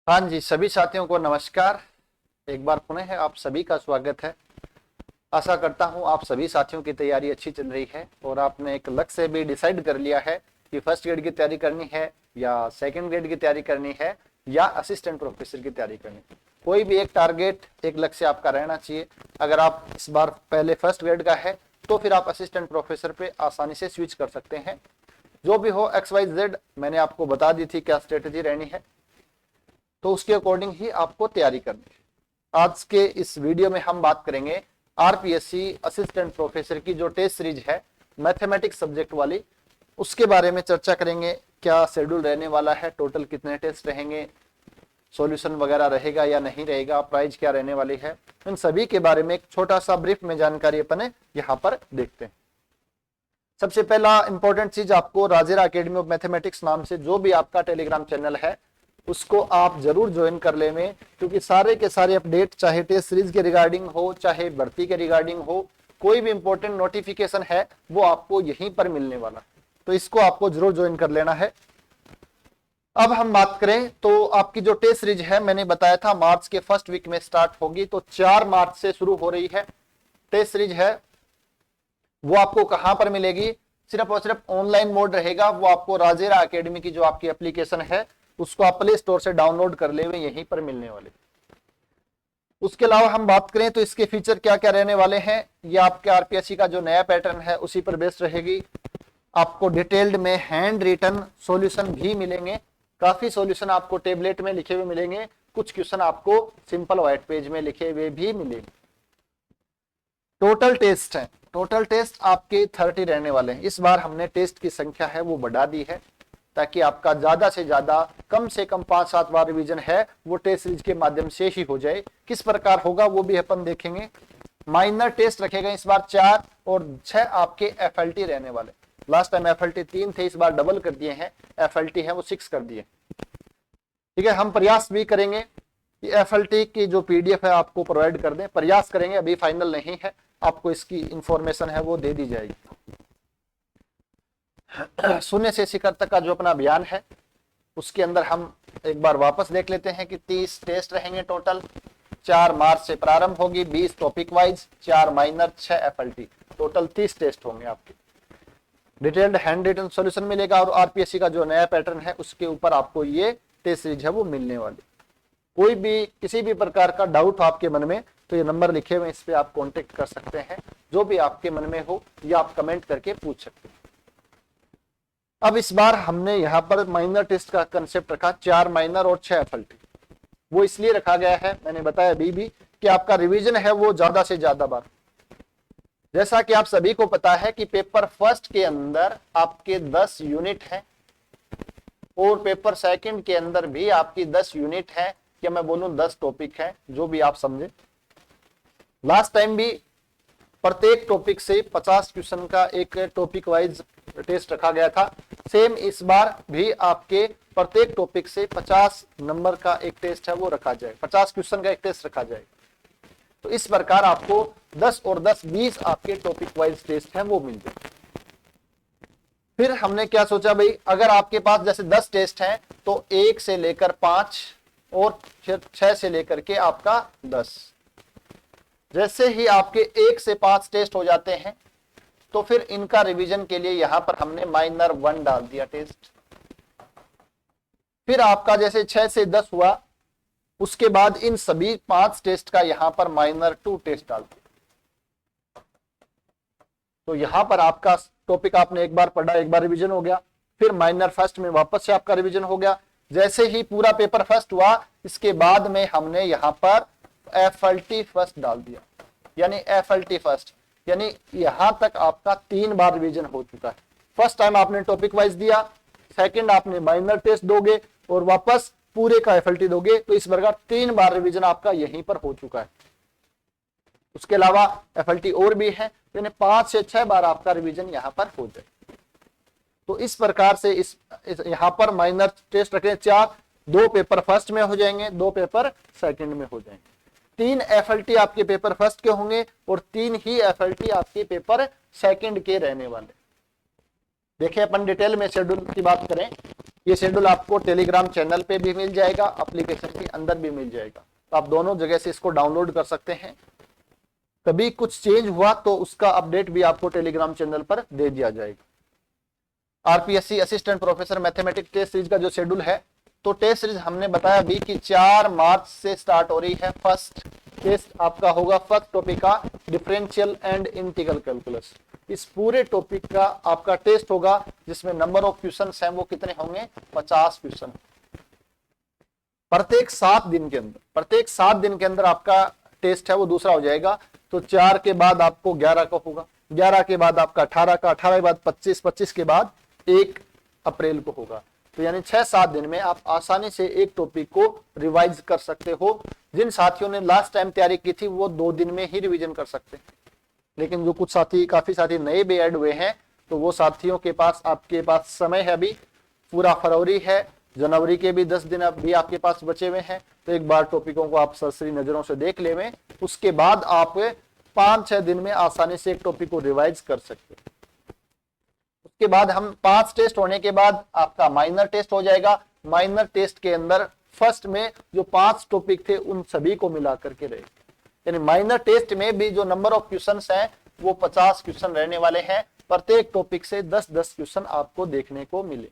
हाँ जी, सभी साथियों को नमस्कार। एक बार पुनः आप सभी का स्वागत है। आशा करता हूँ आप सभी साथियों की तैयारी अच्छी चल रही है और आपने एक लक्ष्य भी डिसाइड कर लिया है कि फर्स्ट ग्रेड की तैयारी करनी है या सेकंड ग्रेड की तैयारी करनी है या असिस्टेंट प्रोफेसर की तैयारी करनी है। कोई भी एक टारगेट, एक लक्ष्य आपका रहना चाहिए। अगर आप इस बार पहले फर्स्ट ग्रेड का है तो फिर आप असिस्टेंट प्रोफेसर पे आसानी से स्विच कर सकते हैं। जो भी हो XYZ मैंने आपको बता दी थी क्या स्ट्रेटेजी रहनी है, तो उसके अकॉर्डिंग ही आपको तैयारी करनी है। आज के इस वीडियो में हम बात करेंगे आरपीएससी असिस्टेंट प्रोफेसर की जो टेस्ट सीरीज है मैथमेटिक्स सब्जेक्ट वाली, उसके बारे में चर्चा करेंगे। क्या शेड्यूल रहने वाला है, टोटल कितने टेस्ट रहेंगे, सॉल्यूशन वगैरह रहेगा या नहीं रहेगा, प्राइस क्या रहने वाली है, इन सभी के बारे में एक छोटा सा ब्रीफ में जानकारी अपन यहाँ पर देखते हैं। सबसे पहला इंपॉर्टेंट चीज, आपको राजेरा अकेडमी ऑफ मैथमेटिक्स नाम से जो भी आपका टेलीग्राम चैनल है उसको आप जरूर ज्वाइन कर लें, क्योंकि सारे के सारे अपडेट, चाहे टेस्ट सीरीज के रिगार्डिंग हो, चाहे भर्ती के रिगार्डिंग हो, कोई भी इंपॉर्टेंट नोटिफिकेशन है वो आपको यहीं पर मिलने वाला है, तो इसको आपको जरूर ज्वाइन कर लेना है। अब हम बात करें तो आपकी जो टेस्ट सीरीज है, मैंने बताया था मार्च के फर्स्ट वीक में स्टार्ट होगी, तो 4 मार्च से शुरू हो रही है टेस्ट सीरीज है। वो आपको कहां पर मिलेगी? सिर्फ और सिर्फ ऑनलाइन मोड रहेगा। वो आपको राजेरा अकेडमी की जो आपकी एप्लीकेशन है उसको आप प्ले स्टोर से डाउनलोड कर ले, यहीं पर मिलने वाले। उसके अलावा हम बात करें तो इसके फीचर क्या क्या रहने वाले हैं। ये आपके आरपीएससी का जो नया पैटर्न है उसी पर बेस्ड रहेगी। आपको डिटेल्ड में हैंड रिटन सॉल्यूशन भी मिलेंगे। काफी सॉल्यूशन आपको टेबलेट में लिखे हुए मिलेंगे, कुछ क्वेश्चन आपको सिंपल व्हाइट पेज में लिखे हुए भी मिलेंगे। टोटल टेस्ट है, टोटल टेस्ट आपके 30 रहने वाले हैं। इस बार हमने टेस्ट की संख्या है वो बढ़ा दी है, ताकि आपका ज्यादा से ज्यादा, कम से कम 5-7 बार रिवीजन है वो टेस्ट सीरीज के माध्यम से ही हो जाए। किस प्रकार होगा वो भी अपन देखेंगे। माइनर टेस्ट रखेगा इस बार 4 और 6 आपके एफएलटी रहने वाले। लास्ट टाइम एफएलटी 3 थे, इस बार डबल कर दिए हैं, एफएलटी है वो 6 कर दिए। ठीक है, हम प्रयास भी करेंगे कि एफएलटी की जो पीडीएफ है आपको प्रोवाइड कर दें, प्रयास करेंगे, अभी फाइनल नहीं है, आपको इसकी इंफॉर्मेशन है वो दे दी जाएगी। शून्य से शिखर तक का जो अपना अभियान है उसके अंदर हम एक बार वापस देख लेते हैं कि 30 टेस्ट रहेंगे टोटल। 4 मार्च से प्रारंभ होगी, 20 topic wise, 4 minor, 6 FLT, total 30 test होंगे आपके। डिटेल्ड हैंड रिटन सॉल्यूशन मिलेगा और आरपीएससी का जो नया पैटर्न है उसके ऊपर आपको ये टेस्ट सीरीज है वो मिलने वाली। कोई भी किसी भी प्रकार का डाउट हो आपके मन में तो ये नंबर लिखे हुए, इस पे आप कांटेक्ट कर सकते हैं, जो भी आपके मन में हो या आप कमेंट करके पूछ सकते हैं। अब इस बार हमने यहाँ पर माइनर टेस्ट का कंसेप्ट रखा, 4 माइनर और 6 एफएलटी। वो इसलिए रखा गया है, मैंने बताया अभी भी, कि आपका रिवीजन है वो ज्यादा से ज्यादा बार। जैसा कि आप सभी को पता है कि पेपर फर्स्ट के अंदर आपके 10 यूनिट है और पेपर सेकंड के अंदर भी आपकी 10 यूनिट है, या मैं बोलूं 10 टॉपिक है, जो भी आप समझे। लास्ट टाइम भी प्रत्येक टॉपिक से 50 क्वेश्चन का एक टॉपिक वाइज टेस्ट रखा गया था। सेम इस बार भी आपके प्रत्येक टॉपिक से 50 नंबर का एक टेस्ट है वो रखा जाए, 50 क्वेश्चन का एक टेस्ट रखा जाए। तो इस प्रकार आपको 10 और 10 20 आपके टॉपिक वाइज टेस्ट है वो मिल जाए। फिर हमने क्या सोचा भाई, अगर आपके पास जैसे 10 टेस्ट हैं तो 1 से लेकर 5 और फिर 6 से लेकर के आपका 10। जैसे ही आपके 1 से 5 टेस्ट हो जाते हैं तो फिर इनका रिवीजन के लिए यहां पर हमने माइनर 1 डाल दिया टेस्ट। फिर आपका जैसे 6 से 10 हुआ, उसके बाद इन सभी 5 टेस्ट का यहां पर माइनर 2 टेस्ट डाल दिया। तो यहां पर आपका टॉपिक आपने एक बार पढ़ा, एक बार रिवीजन हो गया। फिर माइनर फर्स्ट में वापस से आपका रिवीजन हो गया। जैसे ही पूरा पेपर फर्स्ट हुआ, इसके बाद में हमने यहां पर एफएलटी फर्स्ट डाल दिया, यानी एफएलटी फर्स्ट, यानी यहां तक आपका 3 बार रिवीजन हो चुका है। फर्स्ट टाइम आपने टॉपिक वाइज दिया, सेकंड आपने माइनर टेस्ट दोगे और वापस पूरे का एफएलटी दोगे, तो इस प्रकार 3 बार रिवीजन आपका यहीं पर हो चुका है। उसके अलावा एफएलटी और भी है, यानी 5 से 6 बार आपका रिवीजन यहां पर हो जाए। तो इस प्रकार से इस यहां पर माइनर टेस्ट रखें 4, 2 पेपर फर्स्ट में हो जाएंगे, 2 पेपर सेकंड में हो जाएंगे। 3 एफएलटी आपके पेपर फर्स्ट के होंगे और 3 ही एफएलटी आपके पेपर सेकंड के रहने वाले। देखिए अपन डिटेल में शेड्यूल की बात करें ये शेड्यूल आपको टेलीग्राम चैनल पे भी मिल जाएगा, एप्लीकेशन के अंदर भी मिल जाएगा, तो आप दोनों जगह से इसको डाउनलोड कर सकते हैं। कभी कुछ चेंज हुआ तो उसका अपडेट भी आपको टेलीग्राम चैनल पर दे दिया जाएगा। RPSC assistant professor mathematics test series का जो शेड्यूल है, तो टेस्ट सीरीज हमने बताया भी कि 4 मार्च से स्टार्ट हो रही है। फर्स्ट टेस्ट आपका होगा फर्स्ट टॉपिक का डिफरेंशियल एंड इंटीग्रल कैलकुलस। इस पूरे टॉपिक का आपका टेस्ट होगा, जिसमें नंबर ऑफ क्वेश्चन हैं वो कितने होंगे, 50 क्वेश्चन प्रत्येक 7 दिन के अंदर। प्रत्येक 7 दिन के अंदर आपका टेस्ट है वो दूसरा हो जाएगा। तो 4 के बाद आपको 11 का होगा, 11 के बाद आपका 18 का, 18 के बाद 25, 25 के बाद 1 अप्रैल को होगा। तो यानी 6-7 दिन में आप आसानी से एक टॉपिक को रिवाइज कर सकते हो। जिन साथियों ने लास्ट टाइम तैयारी की थी वो 2 दिन में ही रिवीजन कर सकते हैं, लेकिन जो कुछ साथी, काफी साथी नए भी ऐड हुए हैं, तो वो साथियों के पास, आपके पास समय है, अभी पूरा फरवरी है, जनवरी के भी 10 दिन अभी आपके पास बचे हुए हैं। तो एक बार टॉपिकों को आप सरसरी नजरों से देख लें, उसके बाद आप 5-6 दिन में आसानी से एक टॉपिक को रिवाइज कर सकते हैं। उसके बाद हम 5 टेस्ट होने के बाद आपका माइनर टेस्ट हो जाएगा। माइनर टेस्ट के अंदर फर्स्ट में जो 5 टॉपिक थे उन सभी को मिला करके रहे, यानी माइनर टेस्ट में भी जो नंबर ऑफ क्वेश्चंस हैं वो 50 क्वेश्चन रहने वाले हैं। प्रत्येक टॉपिक से 10-10 क्वेश्चन आपको देखने को मिले।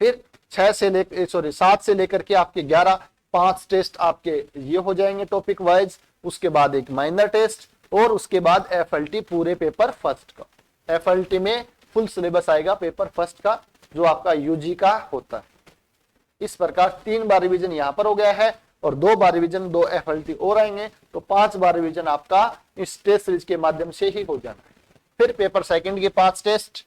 फिर 7 से लेकर के आपके 11 5 टेस्ट आपके ये हो जाएंगे टॉपिक वाइज। उसके बाद एक माइनर टेस्ट और उसके बाद एफएलटी पूरे पेपर फर्स्ट का। एफएलटी में फुल सिलेबस आएगा पेपर फर्स्ट का, जो आपका यूजी का होता है। इस प्रकार 3 बार रिवीजन यहाँ पर हो गया है और 2 बार रिवीजन 2 एफएलटी और आएंगे, तो 5 बार रिवीजन आपका इस टेस्ट सीरीज के माध्यम से ही हो जाना है। फिर पेपर सेकंड के 5 टेस्ट,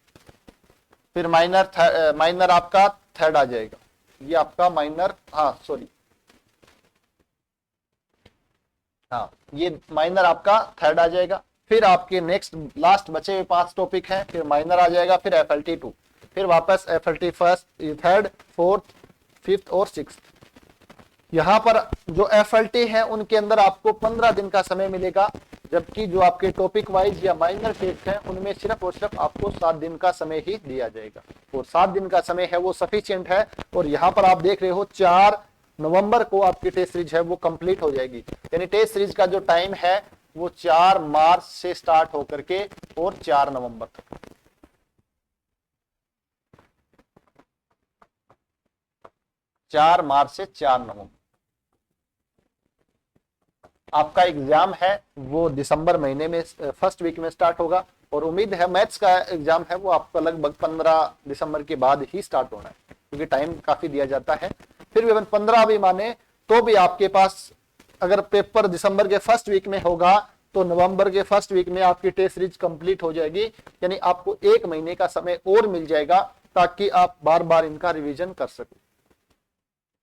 फिर माइनर आपका थर्ड आ जाएगा। ये आपका माइनर, ये माइनर आपका थर्ड आ जाएगा। फिर आपके नेक्स्ट लास्ट बचे हुए 5 टॉपिक हैं, फिर माइनर आ जाएगा, फिर एफएलटी 2, फिर वापस FLT first, third, fourth, fifth और सिक्स्थ। यहाँ पर जो एफएलटी है उनके अंदर आपको 15 दिन का समय मिलेगा, जबकि जो आपके टॉपिक वाइज या माइनर टेस्ट है उनमें सिर्फ और सिर्फ आपको 7 दिन का समय ही दिया जाएगा, और 7 दिन का समय है वो सफिशिएंट है। और यहाँ पर आप देख रहे हो 4 नवंबर को आपकी टेस्ट सीरीज है वो कंप्लीट हो जाएगी, यानी टेस्ट सीरीज का जो टाइम है वो 4 मार्च से स्टार्ट होकर के और 4 नवंबर तक। चार मार्च से 4 नवंबर आपका एग्जाम है वो दिसंबर महीने में फर्स्ट वीक में स्टार्ट होगा, और उम्मीद है मैथ्स का एग्जाम है वो आपका लगभग 15 दिसंबर के बाद ही स्टार्ट होना है, क्योंकि टाइम काफी दिया जाता है। फिर भी 15 भी माने तो भी आपके पास अगर पेपर दिसंबर के फर्स्ट वीक में होगा तो नवंबर के फर्स्ट वीक में आपकी टेस्ट सीरीज कंप्लीट हो जाएगी, यानी आपको 1 महीने का समय और मिल जाएगा ताकि आप बार बार इनका रिवीजन कर सको।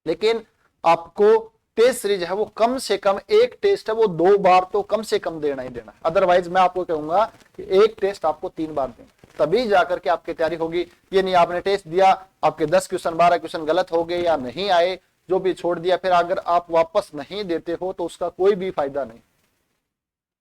लेकिन आपको टेस्ट सीरीज है वो कम से कम, एक टेस्ट है वो 2 बार तो कम से कम देना ही देना, अदरवाइज मैं आपको कहूंगा कि एक टेस्ट आपको 3 बार देना, तभी जाकर के आपकी तैयारी होगी। ये नहीं आपने टेस्ट दिया, आपके 10 क्वेश्चन 12 क्वेश्चन गलत हो गए या नहीं आए, जो भी छोड़ दिया, फिर अगर आप वापस नहीं देते हो तो उसका कोई भी फायदा नहीं।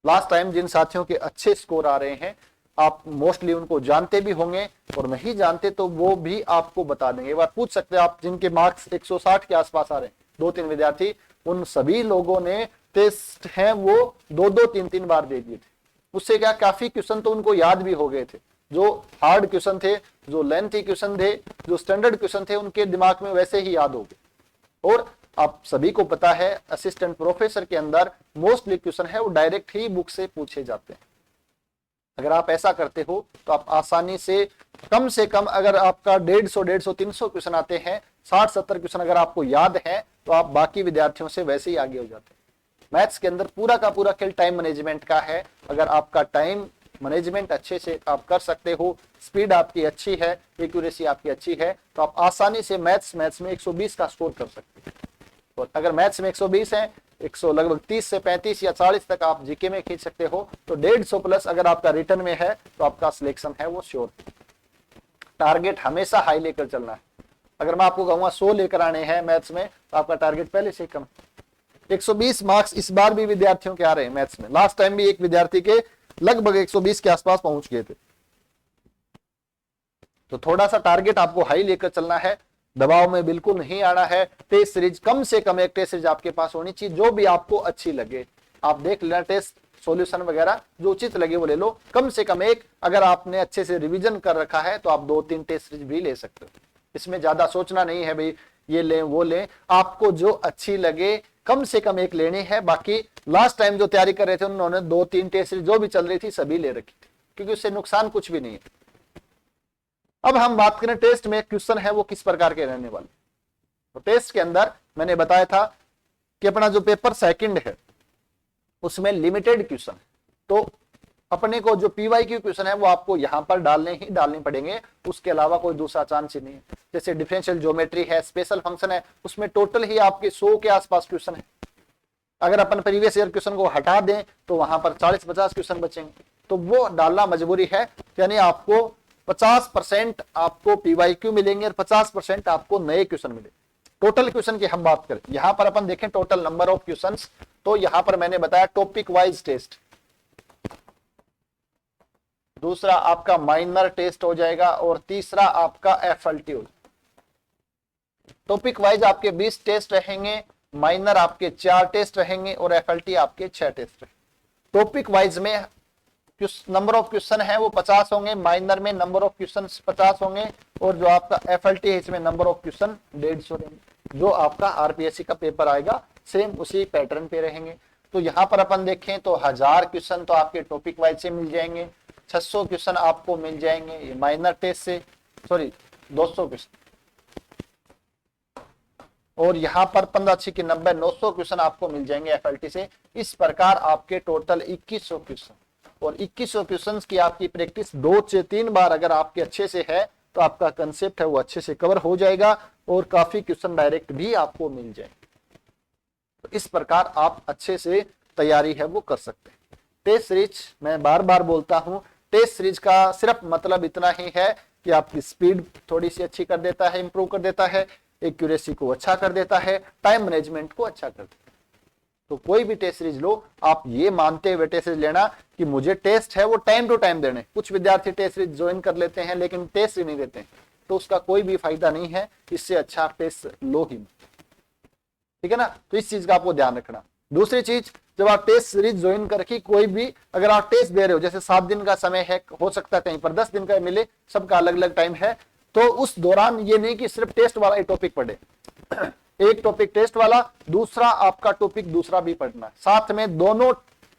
लास्ट टाइम जिन साथियों के अच्छे स्कोर आ रहे हैं आप मोस्टली उनको जानते भी होंगे, और नहीं जानते तो वो भी आपको बता देंगे। एक बार पूछ सकते हैं आप, जिनके मार्क्स 160 के आसपास आ रहे हैं, 2-3 विद्यार्थी, उन सभी लोगों ने टेस्ट हैं वो 2-2, 3-3 बार दे दिए थे। उससे क्या काफी क्वेश्चन तो उनको याद भी हो गए थे, जो हार्ड क्वेश्चन थे, जो लेंथी क्वेश्चन थे, जो स्टैंडर्ड क्वेश्चन थे, उनके दिमाग में वैसे ही याद हो गए। और आप सभी को पता है असिस्टेंट प्रोफेसर के अंदर मोस्टली क्वेश्चन है वो डायरेक्ट ही बुक से पूछे जाते हैं। अगर आप ऐसा करते हो तो आप आसानी से कम अगर आपका 150, 300 क्वेश्चन आते हैं, 60-70 क्वेश्चन अगर आपको याद है तो आप बाकी विद्यार्थियों से वैसे ही आगे हो जाते हैं। मैथ्स के अंदर पूरा का पूरा खेल टाइम मैनेजमेंट का है। अगर आपका टाइम मैनेजमेंट अच्छे से आप कर सकते हो, स्पीड आपकी अच्छी है, एक्यूरेसी आपकी अच्छी है, तो आप आसानी से मैथ्स में 120 का स्कोर कर सकते हैं। और अगर मैथ्स में 120 है, 100 लगभग 30 से 35 या 40 तक आप जीके में खींच सकते हो, तो 150 प्लस अगर आपका रिटर्न में है तो आपका सिलेक्शन है वो श्योर। टारगेट हमेशा हाई लेकर चलना है। अगर मैं आपको कहूंगा 100 लेकर आने हैं मैथ्स में, तो आपका टारगेट पहले से कम। 120 मार्क्स इस बार भी विद्यार्थियों के आ रहे हैं मैथ्स में। लास्ट टाइम भी एक विद्यार्थी के लगभग 120 के आसपास पहुंच गए थे। तो थोड़ा सा टारगेट आपको हाई लेकर चलना है, दबाव में बिल्कुल नहीं आना है। टेस्ट सीरीज कम से कम एक टेस्ट सीरीज आपके पास होनी चाहिए, जो भी आपको अच्छी लगे। आप देख लेना टेस्ट सॉल्यूशन वगैरह जो उचित लगे वो ले लो, कम से कम एक। अगर आपने अच्छे से रिवीजन कर रखा है तो आप 2-3 टेस्ट सीरीज भी ले सकते हो। इसमें ज्यादा सोचना नहीं है भाई ये लें वो लें, आपको जो अच्छी लगे कम से कम एक लेनी है। बाकी लास्ट टाइम जो तैयारी कर रहे थे उन्होंने 2-3 टेस्ट सीरीज जो भी चल रही थी सभी ले रखी थी, क्योंकि उससे नुकसान कुछ भी नहीं है। अब हम बात करें टेस्ट में क्वेश्चन है वो किस प्रकार के रहने वाले। तो टेस्ट के अंदर मैंने बताया था कि अपना जो पेपर सेकंड है उसमें लिमिटेड क्वेश्चन है, तो अपने को जो पीवाईक्यू क्वेश्चन है वो आपको यहां पर डालने पड़ेंगे, उसके अलावा कोई दूसरा चांस ही नहीं है। जैसे डिफरेंशियल ज्योमेट्री है, स्पेशल फंक्शन है, उसमें टोटल ही आपके 100 के आसपास क्वेश्चन है। अगर अपन प्रीवियस ईयर क्वेश्चन को हटा दें तो वहां पर 40-50 क्वेश्चन बचेंगे, तो वो डालना मजबूरी है। यानी आपको 50% आपको पीवाईक्यू मिलेंगे और 50% आपको नए क्वेश्चन मिलेंगे। टोटल क्वेश्चन की हम बात करें, यहां पर अपन देखें टोटल नंबर ऑफ क्वेश्चंस, तो यहां पर मैंने बताया टॉपिक वाइज टेस्ट, दूसरा आपका माइनर टेस्ट हो जाएगा और तीसरा आपका एफएलटी हो। टॉपिक वाइज आपके 20 टेस्ट रहेंगे, माइनर आपके 4 टेस्ट रहेंगे और एफएलटी आपके 6 टेस्ट रहेंगे। टॉपिक वाइज में नंबर ऑफ क्वेश्चन है वो 50 होंगे, माइनर में नंबर ऑफ क्वेश्चन 50 होंगे और जो आपका एफएलटी है इसमें नंबर ऑफ क्वेश्चन 150 रहेंगे। जो आपका आरपीएससी का पेपर आएगा सेम उसी पैटर्न पे रहेंगे। तो यहाँ पर अपन देखें तो 1000 क्वेश्चन तो आपके टॉपिक वाइज से मिल जाएंगे, 600 क्वेश्चन आपको मिल जाएंगे ये माइनर टेस्ट से, सॉरी 200 क्वेश्चन, और यहाँ पर 15×6=90 900 क्वेश्चन आपको मिल जाएंगे एफएलटी से। इस प्रकार आपके टोटल 2100 क्वेश्चन, और 2100 क्वेश्चन की आपकी प्रैक्टिस 2 से 3 बार अगर आपके अच्छे से है तो आपका कंसेप्ट है वो अच्छे से कवर हो जाएगा और काफी क्वेश्चन डायरेक्ट भी आपको मिल जाएंगे। तो इस प्रकार आप अच्छे से तैयारी है वो कर सकते हैं। टेस्ट सीरीज मैं बार बार बोलता हूं, टेस्ट सीरीज का सिर्फ मतलब इतना ही है कि आपकी स्पीड थोड़ी सी अच्छी कर देता है, इंप्रूव कर देता है, एक्यूरेसी को अच्छा कर देता है, टाइम मैनेजमेंट को अच्छा कर देता है। तो कोई भी टेस्ट सीरीज लो, आप ये मानते हुए टेस्ट सीरीज लेना कि मुझे टेस्ट है वो टाइम टू टाइम देने। कुछ विद्यार्थी टेस्ट सीरीज ज्वाइन कर लेते हैं लेकिन टेस्ट ही नहीं देते हैं, तो उसका कोई भी फायदा नहीं है। इससे अच्छा आप टेस्ट लो ही, ठीक है ना। तो इस चीज का आपको ध्यान रखना। दूसरी चीज, जब आप टेस्ट सीरीज ज्वाइन करके कोई भी अगर आप टेस्ट दे रहे हो, जैसे 7 दिन का समय है, हो सकता है कहीं पर 10 दिन का मिले, सबका अलग अलग टाइम है, तो उस दौरान ये नहीं कि सिर्फ टेस्ट वाला ही टॉपिक पढ़े, एक टॉपिक टेस्ट वाला, दूसरा आपका टॉपिक दूसरा भी पढ़ना है, साथ में दोनों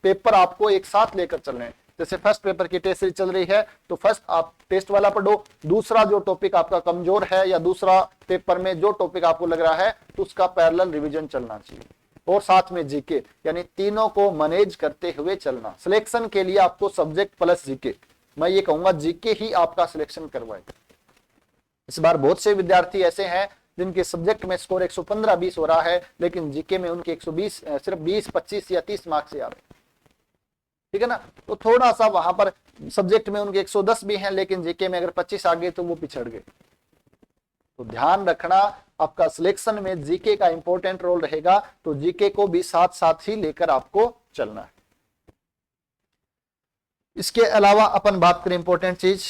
पेपर आपको एक साथ लेकर चल रहे हैं। जैसे फर्स्ट पेपर की टेस्ट सीरीज चल रही है तो फर्स्ट आप टेस्ट वाला पढ़ो, दूसरा जो टॉपिक आपका कमजोर है या दूसरा पेपर में जो टॉपिक आपको लग रहा है तो उसका पैरेलल रिवीजन चलना चाहिए, और साथ में जीके, यानी तीनों को मैनेज करते हुए चलना। सिलेक्शन के लिए आपको सब्जेक्ट प्लस जीके, मैं ये कहूंगा जीके ही आपका सिलेक्शन करवाएगा। इस बार बहुत से विद्यार्थी ऐसे हैं जिनके सब्जेक्ट में स्कोर 115-20 हो रहा है, लेकिन जीके में उनके 120 सिर्फ 20-25 या 30 मार्क्स से आ रहे हैं, ठीक है ना। तो थोड़ा सा वहां पर सब्जेक्ट में उनके 110 भी हैं, लेकिन जीके में अगर 25 आ गए तो वो पिछड़ गए। तो ध्यान रखना, आपका सिलेक्शन में जीके का इंपॉर्टेंट रोल रहेगा, तो जीके को भी साथ साथ ही लेकर आपको चलना है। इसके अलावा अपन बात करें इंपॉर्टेंट चीज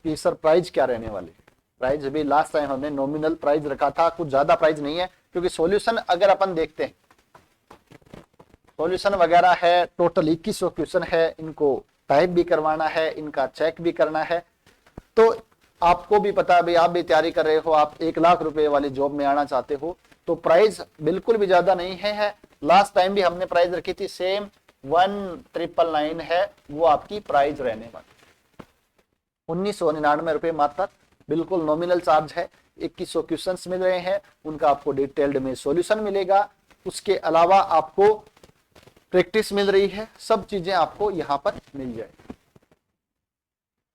की, सर प्राइज क्या रहने वाली। प्राइज अभी लास्ट टाइम हमने नॉमिनल प्राइज रखा था, कुछ ज्यादा प्राइज नहीं है, क्योंकि सॉल्यूशन अगर अपन देखते हैं, सॉल्यूशन वगैरह है टोटल 2100 क्वेश्चन है, इनको टाइप भी करवाना है, इनका चेक भी करना है। तो आपको भी पता है भाई, आप भी तैयारी कर रहे हो, आप 1 लाख रुपए वाली जॉब में आना चाहते हो, तो प्राइस बिल्कुल भी ज्यादा नहीं है। लास्ट टाइम भी हमने प्राइस रखी थी सेम 1999 है, वो आपकी प्राइस रहने वाली 1999 रुपए मात्र, बिल्कुल नॉमिनल चार्ज है। 2100 क्वेश्चंस मिल रहे हैं, उनका आपको डिटेल्ड में सॉल्यूशन मिलेगा, उसके अलावा आपको प्रैक्टिस मिल रही है, सब चीजें आपको यहाँ पर मिल जाएगी।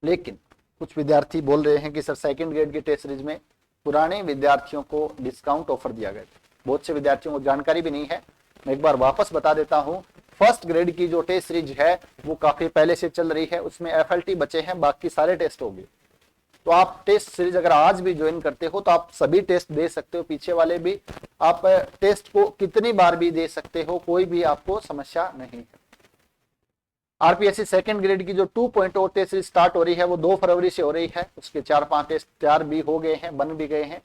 लेकिन कुछ विद्यार्थी बोल रहे हैं कि सर सेकंड ग्रेड की टेस्ट सीरीज में पुराने विद्यार्थियों को डिस्काउंट ऑफर दिया गया था। बहुत से विद्यार्थियों को जानकारी भी नहीं है, मैं एक बार वापस बता देता हूं। फर्स्ट ग्रेड की जो टेस्ट सीरीज है वो काफी पहले से चल रही है, उसमें एफएलटी बचे हैं, बाकी सारे टेस्ट हो गए। तो आप टेस्ट सीरीज अगर आज भी ज्वाइन करते हो तो आप सभी टेस्ट दे सकते हो, पीछे वाले भी आप टेस्ट को कितनी बार भी दे सकते हो, कोई भी आपको समस्या नहीं है। आरपीएससी सेकंड ग्रेड की जो 2.0 टेस्ट सीरीज स्टार्ट हो रही है वो 2 फरवरी से हो रही है। उसके 4-5 टेस्ट तैयार भी हो गए हैं, बन भी गए हैं,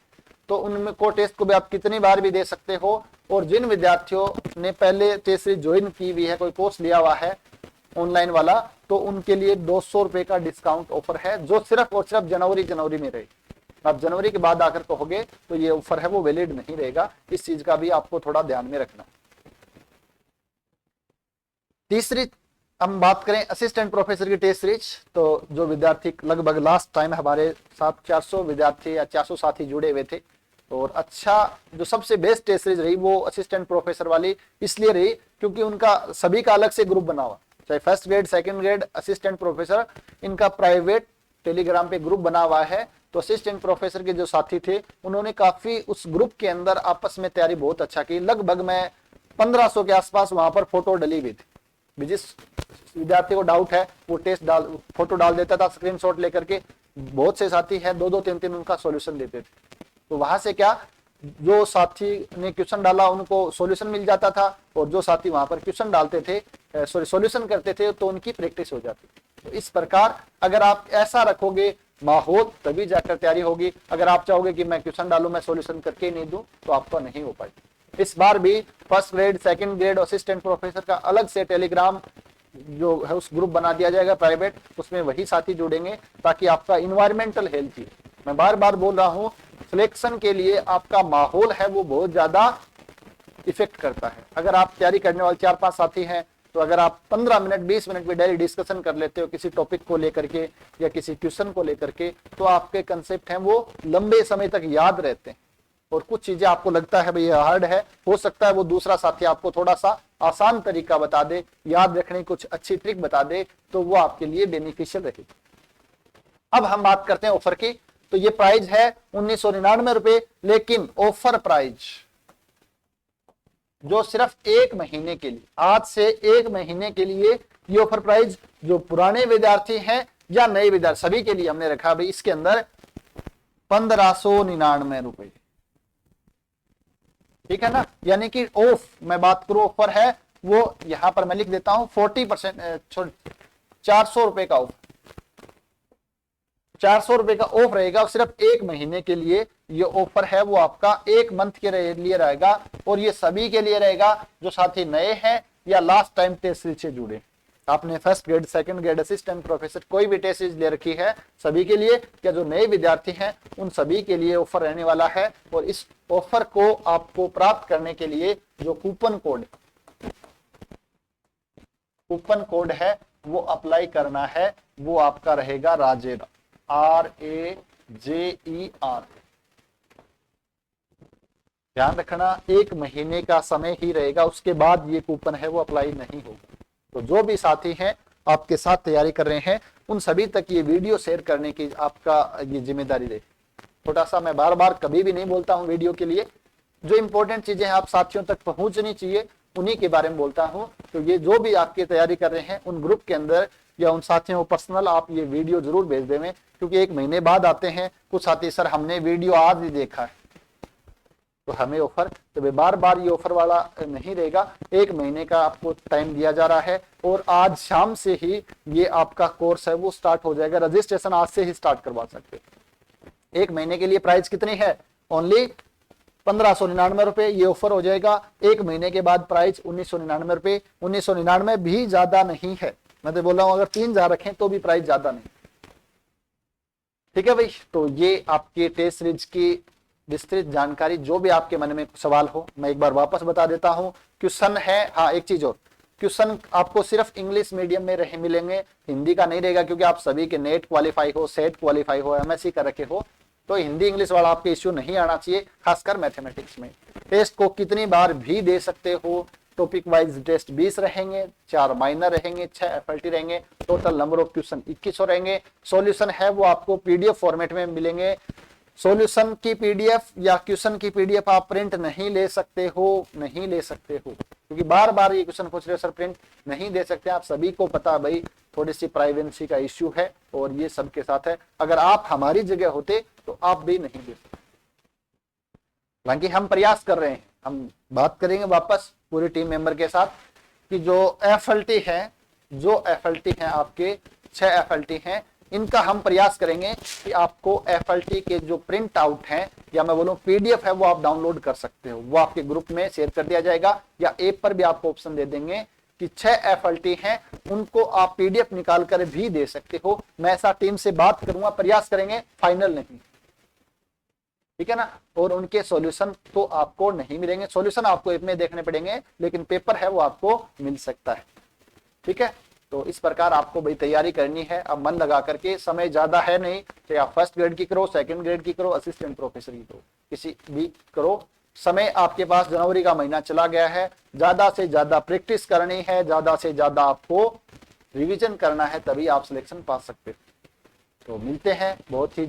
तो उनमें को टेस्ट को भी आप कितनी बार भी दे सकते हो। और जिन विद्यार्थियों ने पहले टेस्ट सीरीज ज्वाइन की हुई है, कोई कोर्स लिया हुआ है ऑनलाइन वाला, तो उनके लिए 200 रुपए का डिस्काउंट ऑफर है, जो सिर्फ और सिर्फ जनवरी में रहेगी। आप जनवरी के बाद आकर कहोगे तो ये ऑफर है वो वैलिड नहीं रहेगा। इस चीज का भी आपको थोड़ा ध्यान में रखना। तीसरी हम बात करें असिस्टेंट प्रोफेसर की टेस्ट सीरीज, तो जो विद्यार्थी लगभग लास्ट टाइम हमारे साथ 400 विद्यार्थी या 400 साथी जुड़े हुए थे, और अच्छा जो सबसे बेस्ट टेस्ट सीरीज रही वो असिस्टेंट प्रोफेसर वाली इसलिए रही क्योंकि उनका सभी का अलग से ग्रुप बना हुआ, चाहे first grade, second grade, assistant professor, इनका प्राइवेट टेलीग्राम पे ग्रुप बना हुआ है। तो असिस्टेंट प्रोफेसर के जो साथी थे उन्होंने काफी उस ग्रुप के अंदर आपस में तैयारी बहुत अच्छा की। लगभग मैं 1500 के आसपास वहां पर फोटो डली हुई थी। जिस विद्यार्थी को डाउट है वो फोटो डाल देता था स्क्रीनशॉट लेकर के। बहुत से साथी हैं 2-2 3-3 उनका सॉल्यूशन देते थे। तो वहां से क्या, जो साथी ने क्वेश्चन डाला उनको सॉल्यूशन मिल जाता था, और जो साथी वहां पर क्वेश्चन डालते थे, सॉल्यूशन करते थे, तो उनकी प्रैक्टिस हो जाती। तो इस प्रकार अगर आप ऐसा रखोगे माहौल, तभी जाकर तैयारी होगी। अगर आप चाहोगे कि मैं क्वेश्चन डालूं, मैं सॉल्यूशन करके नहीं दूं, तो आपका नहीं हो पाएगा। इस बार भी first grade, second grade, assistant professor का अलग से टेलीग्राम जो है उस ग्रुप बना दिया जाएगा प्राइवेट, उसमें वही साथी जुड़ेंगे ताकि आपका इन्वायरमेंटल हेल्थ ही, मैं बार बार बोल रहा हूं, सिलेक्शन के लिए आपका माहौल है वो बहुत ज्यादा इफेक्ट करता है। अगर आप तैयारी करने वाले 4-5 साथी हैं, तो अगर आप 15 मिनट 20 मिनट में डेली डिस्कशन कर लेते हो किसी टॉपिक को लेकर के या किसी क्वेश्चन को लेकर के, तो आपके कंसेप्ट हैं वो लंबे समय तक याद रहते हैं। और कुछ चीजें आपको लगता है भाई हार्ड है, हो सकता है वो दूसरा साथी आपको थोड़ा सा आसान तरीका बता दे, याद रखने की कुछ अच्छी ट्रिक बता दे, तो वो आपके लिए बेनिफिशियल रहेगी। अब हम बात करते हैं ऑफर की। तो ये प्राइस है 1999 रुपए, लेकिन ऑफर प्राइस जो सिर्फ 1 महीने के लिए, आज से 1 महीने के लिए ये ऑफर प्राइस जो पुराने विद्यार्थी हैं या नए विद्यार्थी सभी के लिए हमने रखा भाई, इसके अंदर 1599 रुपए, ठीक है ना। यानी कि ऑफ मैं बात करूं, ऑफर है वो यहां पर मैं लिख देता हूं 40%, 400 रुपए का ऑफ, 400 रुपए का ऑफ रहेगा। सिर्फ 1 महीने के लिए ये ऑफर है वो आपका 1 मंथ के लिए रहेगा, और ये सभी के लिए रहेगा जो साथी नए हैं या लास्ट टाइम टेस्ट सीरीज से जुड़े। आपने first grade, second grade, assistant professor कोई भी टेस्ट सीरीज ले रखी है, सभी के लिए या जो नए विद्यार्थी हैं उन सभी के लिए ऑफर रहने वाला है। और इस ऑफर को आपको प्राप्त करने के लिए जो कूपन कोड है वो अप्लाई करना है, वो आपका रहेगा राजेर, RAJER। ध्यान रखना 1 महीने का समय ही रहेगा, उसके बाद ये कूपन है वो अप्लाई नहीं होगा। तो जो भी साथी हैं आपके साथ तैयारी कर रहे हैं उन सभी तक ये वीडियो शेयर करने की आपका ये जिम्मेदारी रहे। छोटा सा मैं बार बार कभी भी नहीं बोलता हूं वीडियो के लिए, जो इंपॉर्टेंट चीजें आप साथियों तक पहुंचनी चाहिए उन्हीं के बारे में बोलता हूं। तो ये जो भी आपकी तैयारी कर रहे हैं उन ग्रुप के अंदर या उन साथियों को पर्सनल आप ये वीडियो जरूर भेज देवें, क्योंकि 1 महीने बाद आते हैं कुछ साथी, सर हमने वीडियो आज ही देखा है, तो हमें ऑफर, तो बार बार ये ऑफर वाला नहीं रहेगा। 1 महीने का आपको टाइम दिया जा रहा है, और आज शाम से ही ये आपका कोर्स है वो स्टार्ट हो जाएगा। रजिस्ट्रेशन आज से ही स्टार्ट करवा सकते हैं। 1 महीने के लिए प्राइस कितनी है, ओनली 1599 रुपए ये ऑफर हो जाएगा। 1 महीने के बाद प्राइस 1999 रुपए। 1999 भी ज्यादा नहीं है, मैं तो बोल रहा हूं अगर 3000 रखें तो भी प्राइस ज्यादा नहीं, ठीक है भाई। तो ये आपके टेस्ट सीरीज की विस्तृत जानकारी, जो भी आपके मन में सवाल हो मैं एक बार वापस बता देता हूं। क्वेश्चन है, हाँ एक चीज और, क्वेश्चन आपको सिर्फ इंग्लिश मीडियम में मिलेंगे, हिंदी का नहीं रहेगा, क्योंकि आप सभी के नेट क्वालिफाई हो, सेट क्वालिफाई हो, MSc कर रखे हो, तो हिंदी इंग्लिश वाला आपके इश्यू नहीं आना चाहिए, खासकर मैथमेटिक्स में। टेस्ट को कितनी बार भी दे सकते हो, टॉपिक वाइज टेस्ट 20 रहेंगे, 4 माइनर रहेंगे, 6 FLT रहेंगे, टोटल नंबर ऑफ क्वेश्चन 2100 रहेंगे। सॉल्यूशन है वो आपको PDF फॉर्मेट में मिलेंगे। सॉल्यूशन की PDF या क्वेश्चन की PDF आप प्रिंट नहीं ले सकते हो, क्योंकि बार बार ये क्वेश्चन पूछ रहे हो सर प्रिंट नहीं दे सकते। आप सभी को पता भाई थोड़ी सी प्राइवेसी का इश्यू है, और ये सबके साथ है। अगर आप हमारी जगह होते तो आप भी नहीं दे सकते। हालांकि हम प्रयास कर रहे हैं, हम बात करेंगे वापस पूरी टीम मेंबर के साथ कि जो FLT है जो FLT हैं आपके 6 FLT हैं, इनका हम प्रयास करेंगे कि आपको FLT के जो प्रिंट आउट हैं या मैं बोलूं PDF है वो आप डाउनलोड कर सकते हो, वो आपके ग्रुप में शेयर कर दिया जाएगा या ऐप पर भी आपको ऑप्शन दे देंगे कि 6 FLT हैं उनको आप PDF निकाल कर भी दे सकते हो। मैं ऐसा टीम से बात करूंगा, प्रयास करेंगे, फाइनल नहीं, ठीक है ना। और उनके सॉल्यूशन तो आपको नहीं मिलेंगे, सॉल्यूशन आपको ऐप में देखने पड़ेंगे, लेकिन पेपर है वो आपको मिल सकता है, ठीक है। तो इस प्रकार आपको भाई तैयारी करनी है, अब मन लगा करके, समय ज्यादा है नहीं, चाहे आप फर्स्ट ग्रेड की करो, सेकंड ग्रेड की करो, असिस्टेंट प्रोफेसर की करो, किसी भी करो, समय आपके पास, जनवरी का महीना चला गया है, ज्यादा से ज्यादा प्रैक्टिस करनी है, ज्यादा से ज्यादा आपको रिवीजन करना है, तभी आप सिलेक्शन पा सकते हो। तो मिलते हैं बहुत ही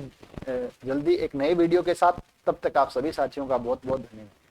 जल्दी एक नए वीडियो के साथ, तब तक आप सभी साथियों का बहुत बहुत धन्यवाद।